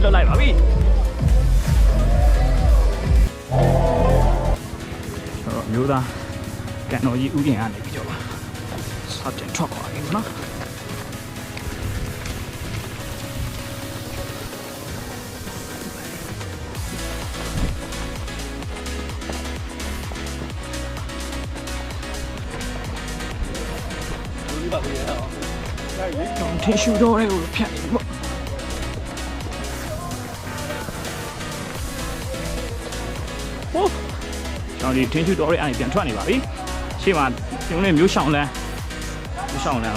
လွတ်လိုက်ပါပြီမျိုးသားကန်တော်ကြီးဥယျာဉ်ကနေပြီးတော့စတင်ထွက်သွားပြီနော်ထင်းရှူတော့တွေကိုဖြတ်နေပေါ့ဟုတ်ကျွန်တော်ဒီထင်းရှူတော့တွေအဲ့ပြန်ထွက်နေပါပြီရှေ့မှာဒီလိုမျိုးရှောင်းလန်းမျိုးရှောင်းလန်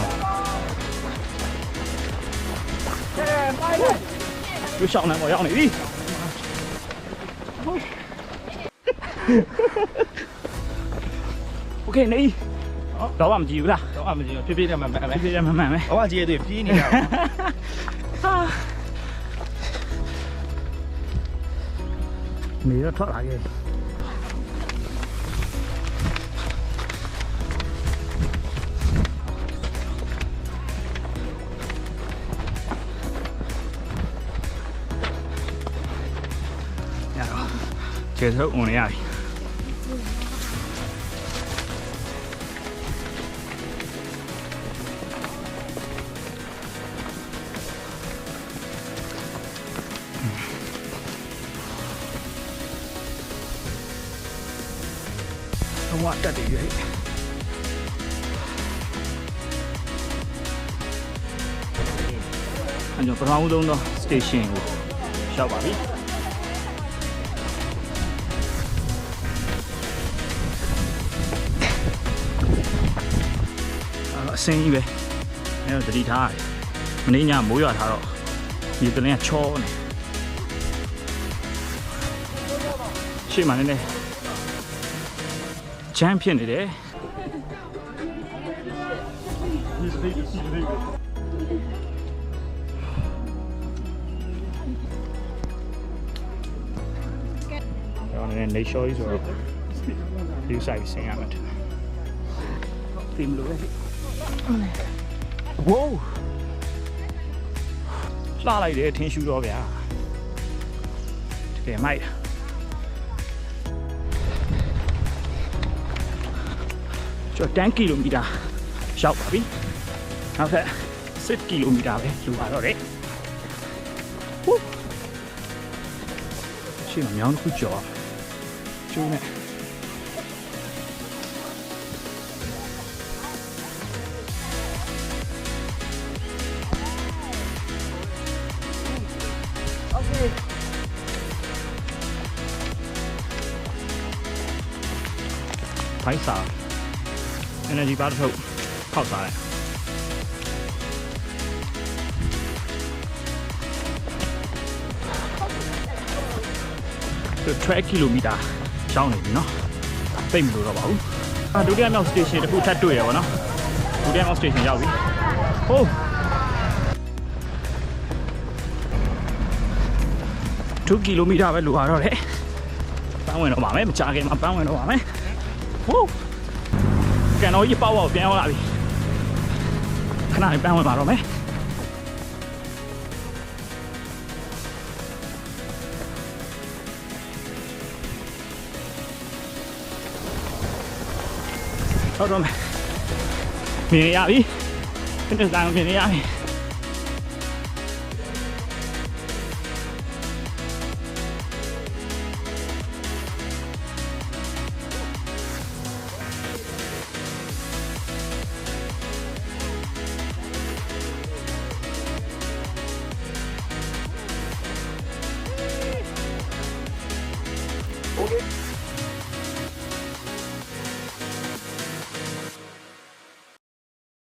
းပေါ့ရောက်နေပြီโอเคနေတော့မကြည့်ဘူးလားတော့မကြည့်ဘူးဖြည်းဖြည်းနဲ့မှန်ပဲဖြည်းဖြည်းနဲ့မှန်ပဲဟောကြည့်ရသေးပြေးနေတာနေတော့ထွက်လာခဲ့ရတော့ကျေစုံဝင်ရပြီဝတ်တက်တယ်ရွေးအညပထမဆုံးတော့ station ကိုရောက်ပါပြီအစင်းကြီးပဲအဲတော့တတိထားရတယ်မင်းညမိုးရွာထားတော့ဒီကလေးကချောနေရှေ့မှာနေချမ်းဖြစ်နေတယ်ရောင်းနေရှော်ကြီးဆိုတော့ဒီဆိုင်ဆင်းရမှာတင်လို့ပဲဝိုးလှလိုက်တယ်ထင်းရှူတော့ဗျာတကယ်မိုက်10 ကီလိုမီတာရောက်ပါပြီနောက်ထပ်10 ကီလိုမီတာပဲလိုပါတော့တယ်ရှင်းမြောင်းတစ်ခုကျော်ကျိုးနဲ့โอเคဖိုက်စာenergy bar ထုတ်ဖောက်စားလိုက်12 ကီလိုမီတာရှောင်းနေပြီနော်သိမလို့တော့ပါဘူးဒုတိယမြောက် station တစ်ခုထပ်တွေ့ရပါတော့ဒုတိယမြောက် station ရောက်ပြီဟုတ်2 ကီလိုမီတာပဲလိုပါတော့တယ်ပန်းဝင်တော့ပါမယ်မချခင်မှာပန်းဝင်တော့ပါမယ်ဟုတ်ကန်တော်ကြီးပေါ့ပေါ့ပြန်ရောက်လာပြီခဏလေးပန်းဝင်ပါတော့မယ်ဟုတ်တော့မယ်မြင်ရပြီဒီနေ့တိုင်းမြင်ရပြီ